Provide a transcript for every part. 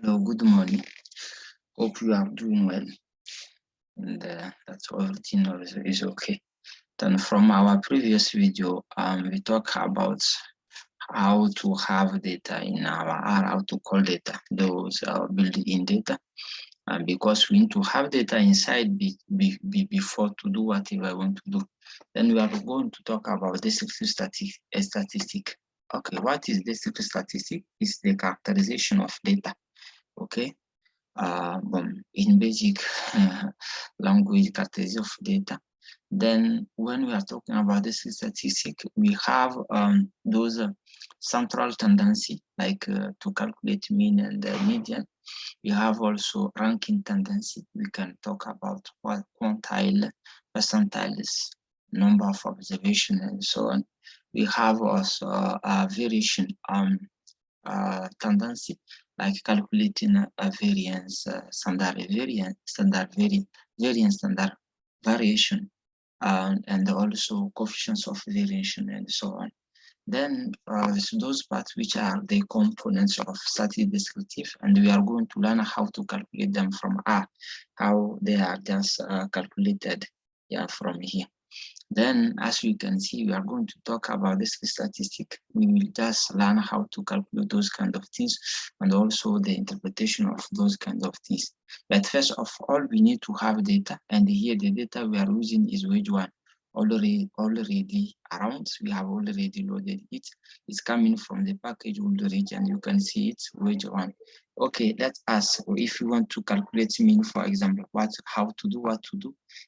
Hello, good morning. Hope you are doing well, and that's everything is okay. Then from our previous video, we talk about how to have data in our R, how to call data, those built-in data, and because we need to have data inside before to do whatever I want to do. Then we are going to talk about descriptive statistic. Okay, what is descriptive statistic? It's the characterization of data. Okay. In basic language characterization of data. Then when we are talking about this statistic, we have those central tendency, like to calculate mean and median. We have also ranking tendency. We can talk about what quantile, percentiles, number of observation, and so on. We have also a variation tendency, like calculating a variance, standard variance, standard variation, and also coefficients of variation, and so on. Then so those parts which are the components of static descriptive, and we are going to learn how to calculate them from R, how they are just calculated, from here. Then, as you can see, we are going to talk about this statistic. We will just learn how to calculate those kind of things and also the interpretation of those kinds of things. But first of all, we need to have data, and here the data we are using is which one? Already around, we have already loaded it. It's coming from the package already, and you can see it which one. Okay, let's ask if you want to calculate mean, for example, what to do.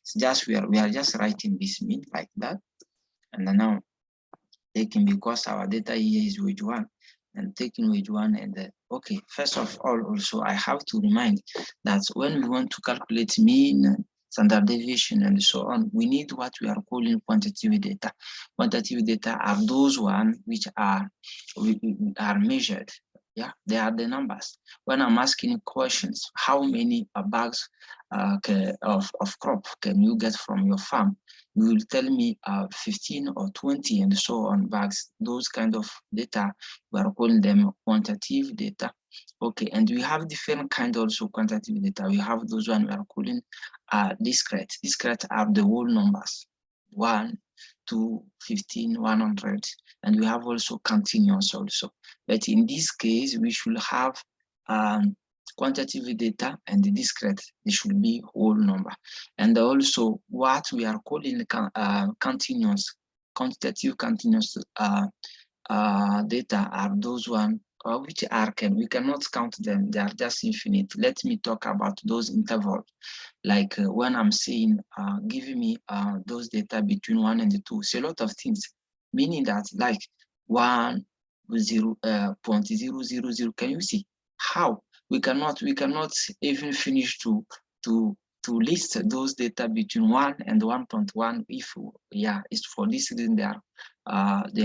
It's just we are just writing this mean like that, and then now taking, because our data here is which one, and taking which one, and okay, first of all, also I have to remind that when we want to calculate mean, standard deviation, and so on, we need what we are calling quantitative data. Quantitative data are those one which are measured. Yeah, they are the numbers. When I'm asking questions, how many bags of crop can you get from your farm? You will tell me 15 or 20 and so on bags. Those kind of data, we are calling them quantitative data. Okay, and we have different kind also quantitative data. We have those one we are calling discrete. Discrete are the whole numbers, 1, 2, 15, 100, and we have also continuous also. But in this case, we should have quantitative data and the discrete, they should be whole number. And also what we are calling continuous, quantitative continuous data are those one which are we cannot count them, they are just infinite. Let me talk about those intervals. Like when I'm saying give me those data between 1 and 2, it's a lot of things, meaning that like 1.000, can you see how we cannot even finish to list those data between 1 and 1.1 if it's for this reason they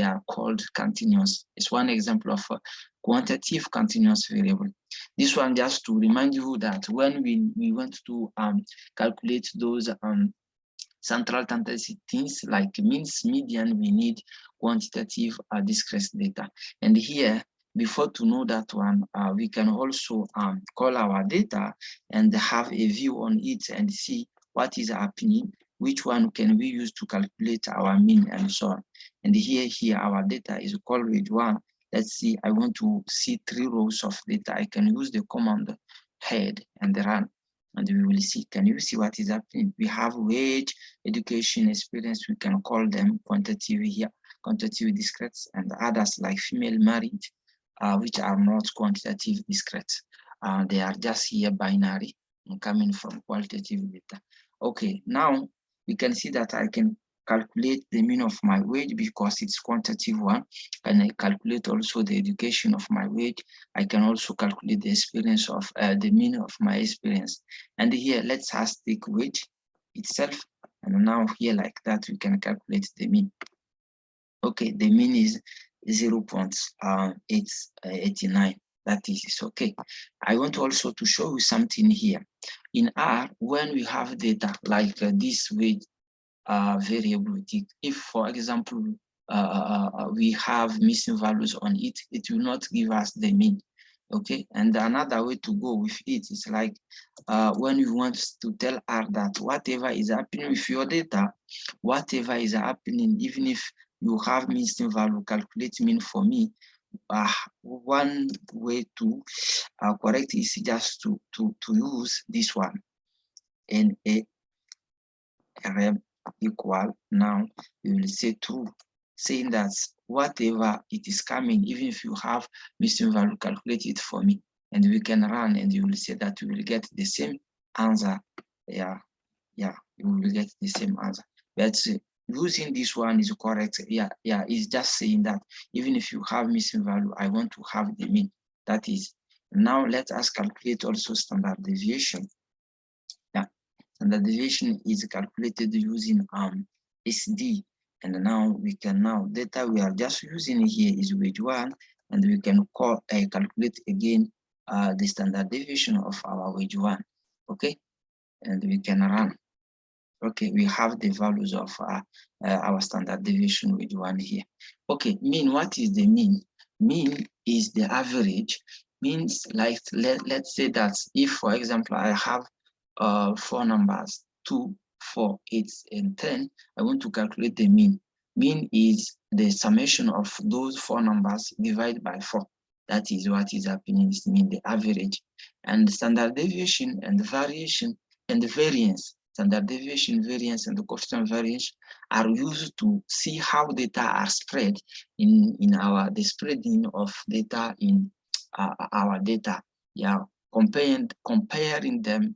are called continuous. It's one example of a quantitative continuous variable. This one just to remind you that when we want to calculate those central tendency things like means, median, we need quantitative discrete data. And here, before to know that one, we can also call our data and have a view on it and see what is happening, which one can we use to calculate our mean and so on. And here our data is called with one. Let's see, I want to see 3 rows of data. I can use the command head and run, and we will see. Can you see what is happening? We have wage, education, experience. We can call them quantitative here, quantitative discrete, and others like female married, which are not quantitative discrete. They are just here binary and coming from qualitative data. Okay, now we can see that I can calculate the mean of my wage because it's quantitative one, and I calculate also the education of my wage. I can also calculate the experience of the mean of my experience. And here, let's just take wage itself, and now here like that we can calculate the mean. Okay, the mean is 0.889. That is okay. I want also to show you something here. In R, when we have data like this wage variable, if for example we have missing values on it, it will not give us the mean. Okay, and another way to go with it is like when you want to tell R that whatever is happening with your data, whatever is happening, even if you have missing value, calculate mean for me. One way to correct is just to use this one, NA rem equal. Now you will say true, saying that whatever it is coming, even if you have missing value, calculate it for me, and we can run, and you will say that you will get the same answer. Yeah, you will get the same answer. But using this one is correct. It's just saying that even if you have missing value, I want to have the mean. That is. Now let us calculate also standard deviation. Yeah, standard deviation is calculated using SD. And now we can data we are just using here is wage one, and we can calculate again the standard deviation of our wage one. Okay, and we can run. Okay, we have the values of our standard deviation with one here. Okay, mean, what is the mean? Mean is the average. Means like, let's say that if, for example, I have four numbers, 2, 4, 8, and 10, I want to calculate the mean. Mean is the summation of those four numbers divided by 4. That is what is happening, is mean the average. And the standard deviation and the variation and the variance. Standard deviation, variance, and the coefficient variance are used to see how data are spread in the spreading of data in our data. Yeah, comparing them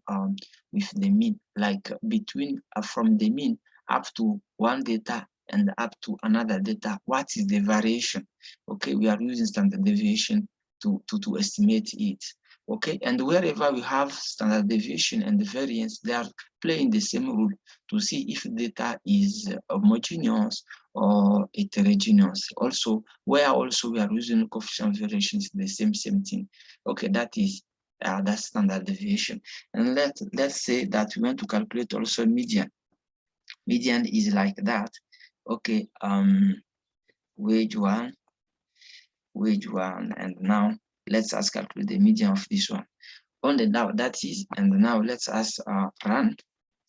with the mean, like between from the mean up to one data and up to another data. What is the variation? Okay, we are using standard deviation to estimate it. Okay, and wherever we have standard deviation and the variance, they are playing the same rule to see if data is homogeneous or heterogeneous. Also, where also we are using coefficient variations, the same thing. Okay, that is that standard deviation. And let's say that we want to calculate also median. Median is like that. Okay, wage one, and now let's us calculate the median of this one. On the now that is, and now let's us run,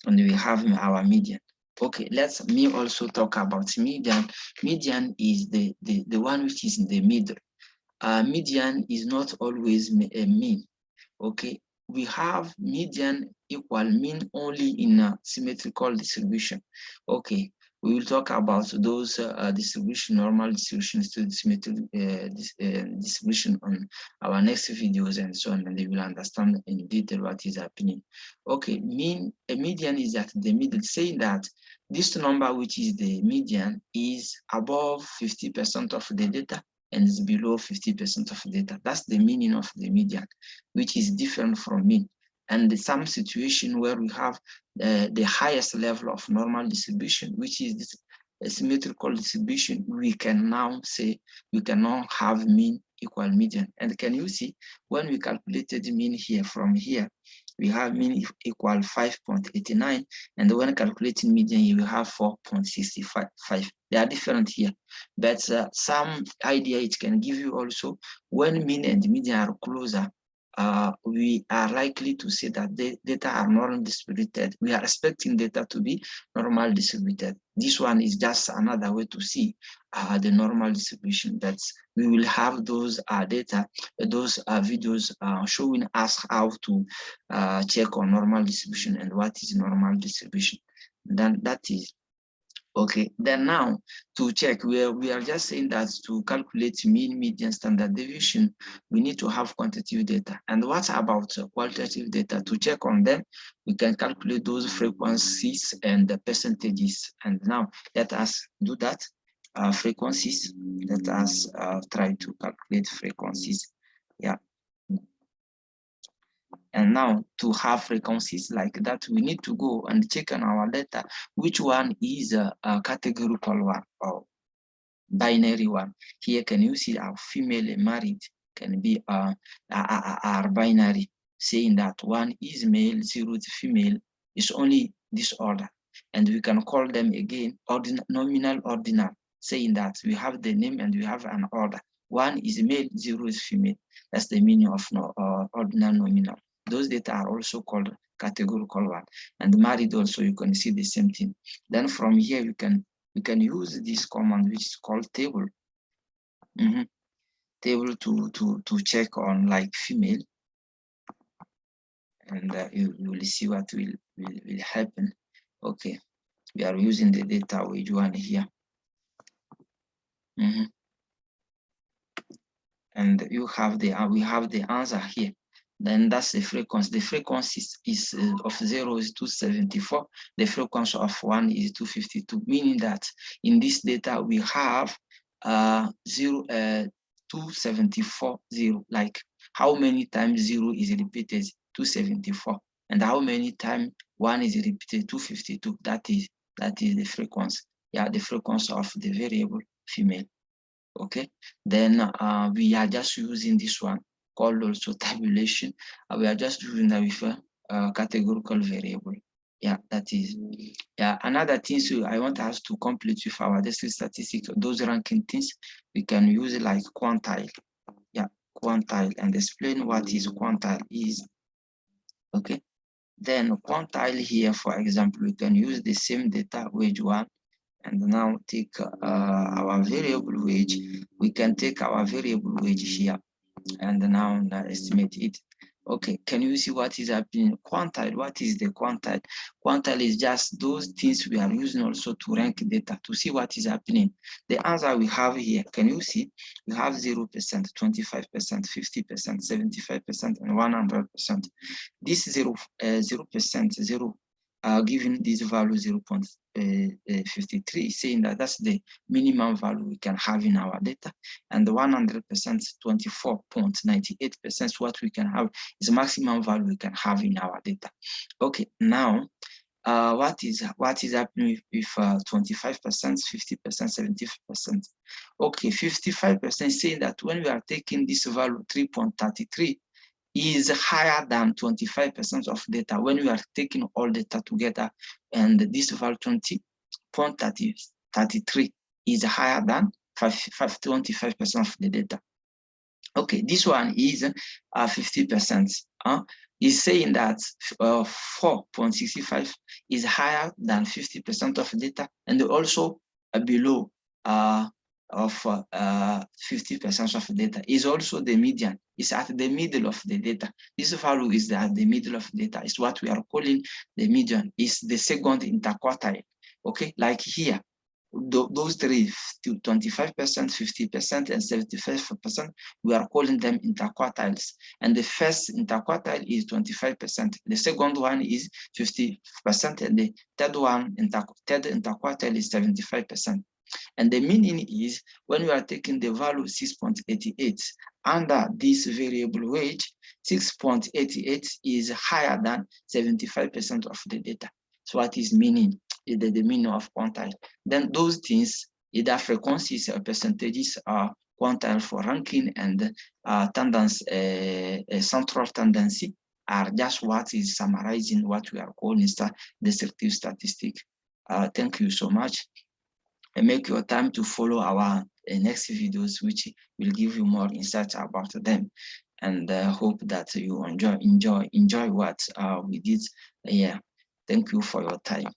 and we have our median. Okay, let's me also talk about median. Median is the one which is in the middle. Median is not always a mean. Okay, we have median equal mean only in a symmetrical distribution. Okay, we will talk about those distribution, normal distributions to symmetrical distribution on our next videos and so on, and they will understand in detail what is happening. Okay, a median is at the middle, saying that this number, which is the median, is above 50% of the data and is below 50% of data. That's the meaning of the median, which is different from mean. And some situation where we have the highest level of normal distribution, which is this symmetrical distribution, we can now say we can now have mean equal median. And can you see when we calculated mean here from here, we have mean equal 5.89, and when calculating median, you will have 4.65. They are different here, but some idea it can give you also. When mean and median are closer, we are likely to say that the data are normal distributed. We are expecting data to be normal distributed. This one is just another way to see the normal distribution. That we will have those data, those videos showing us how to check on normal distribution and what is normal distribution. Then that is okay. Then now to check, we are just saying that to calculate mean, median, standard deviation, we need to have quantitative data. And what about qualitative data? To check on them, we can calculate those frequencies and the percentages. And now let us do that. Frequencies. Let us try to calculate frequencies. Yeah. And now to have frequencies like that, we need to go and check on our data which one is a categorical one or binary one. Here, can you see our female and married can be are binary, saying that one is male, 0 is female, is only this order. And we can call them again nominal ordinal, saying that we have the name and we have an order. 1 is male, 0 is female. That's the meaning of ordinal nominal. Those data are also called categorical one. And married also, you can see the same thing. Then from here, you can use this command, which is called table. Table to check on like female, and you will see what will happen. Okay, we are using the data wage 1 here. And you have we have the answer here. Then that's the frequency. The frequency is of 0 is 274. The frequency of 1 is 252, meaning that in this data we have 274 0. Like how many times 0 is repeated? 274. And how many times 1 is repeated? 252. That is the frequency. Yeah, the frequency of the variable female. Okay, then we are just using this one called also tabulation. We are just using that with a categorical variable. Yeah, that is. Yeah, another thing, so I want us to complete with our descriptive statistics, those ranking things, we can use it like quantile. Yeah, quantile, and explain what is quantile is. Okay, then quantile here, for example, we can use the same data wage 1, and now take our variable wage. We can take our variable wage here and now estimate it. Okay, can you see what is happening? Quantile, what is the quantile? Quantile is just those things we are using also to rank data to see what is happening. The answer we have here, can you see? We have 0%, 25%, 50%, 75%, and 100%. This 0%, 0, given this value 0.53, saying that that's the minimum value we can have in our data, and the 100%, 24.98% what we can have is maximum value we can have in our data. Okay, now what is happening with 25%, 50%, 75%? Okay, 55% saying that when we are taking this value 3.33 is higher than 25% of data when we are taking all data together, and this value 20.33 is higher than 25% of the data. Okay, this one is 50%. Is saying that 4.65 is higher than 50% of data, and also below of 50% of data is also the median. Is at the middle of the data. This value is at the middle of data. Is what we are calling the median. Is the second interquartile. Okay, like here, those three, 25%, 50%, and 75%, we are calling them interquartiles. And the first interquartile is 25%. The second one is 50%, and the third one, third interquartile is 75%. And the meaning is when we are taking the value 6.88 under this variable wage, 6.88 is higher than 75% of the data. So what is meaning? Is the meaning of quantile. Then those things, either frequencies or percentages, are quantile for ranking, and tendency, central tendency, are just what is summarizing what we are calling descriptive statistics. Thank you so much. And make your time to follow our next videos, which will give you more insights about them. And hope that you enjoy what we did here. Thank you for your time.